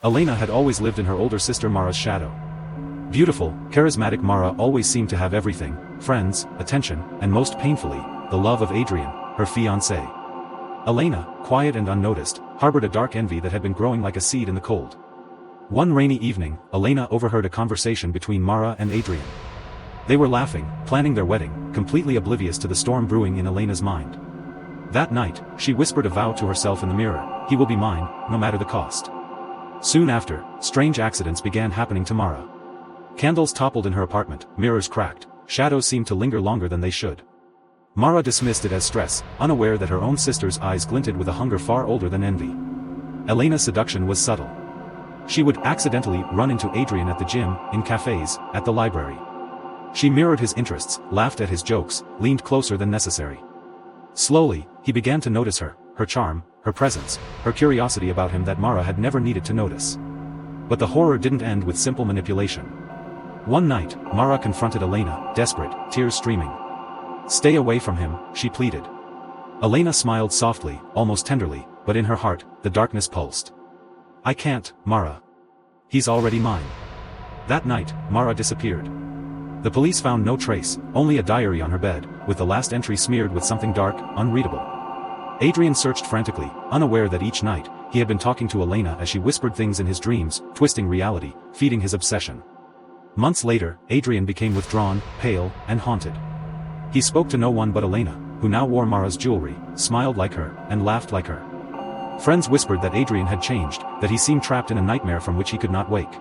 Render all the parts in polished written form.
Elena had always lived in her older sister Mara's shadow. Beautiful, charismatic Mara always seemed to have everything: friends, attention, and most painfully, the love of Adrian, her fiancé. Elena, quiet and unnoticed, harbored a dark envy that had been growing like a seed in the cold. One rainy evening, Elena overheard a conversation between Mara and Adrian. They were laughing, planning their wedding, completely oblivious to the storm brewing in Elena's mind. That night, she whispered a vow to herself in the mirror: "He will be mine, no matter the cost." Soon after, strange accidents began happening to Mara. Candles toppled in her apartment, mirrors cracked, shadows seemed to linger longer than they should. Mara dismissed it as stress, unaware that her own sister's eyes glinted with a hunger far older than envy. Elena's seduction was subtle. She would accidentally run into Adrian at the gym, in cafes, at the library. She mirrored his interests, laughed at his jokes, leaned closer than necessary. Slowly, he began to notice her charm, her presence, her curiosity about him that Mara had never needed to notice. But the horror didn't end with simple manipulation. One night, Mara confronted Elena, desperate, tears streaming. "Stay away from him," she pleaded. Elena smiled softly, almost tenderly, but in her heart, the darkness pulsed. "I can't, Mara. He's already mine." That night, Mara disappeared. The police found no trace, only a diary on her bed, with the last entry smeared with something dark, unreadable. Adrian searched frantically, unaware that each night, he had been talking to Elena as she whispered things in his dreams, twisting reality, feeding his obsession. Months later, Adrian became withdrawn, pale, and haunted. He spoke to no one but Elena, who now wore Mara's jewelry, smiled like her, and laughed like her. Friends whispered that Adrian had changed, that he seemed trapped in a nightmare from which he could not wake.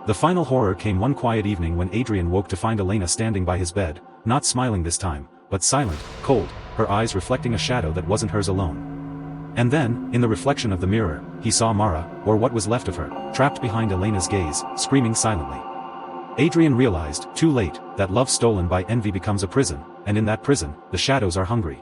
The final horror came one quiet evening when Adrian woke to find Elena standing by his bed, not smiling this time, but silent, cold, her eyes reflecting a shadow that wasn't hers alone. And then, in the reflection of the mirror, he saw Mara, or what was left of her, trapped behind Elena's gaze, screaming silently. Adrian realized, too late, that love stolen by envy becomes a prison, and in that prison, the shadows are hungry.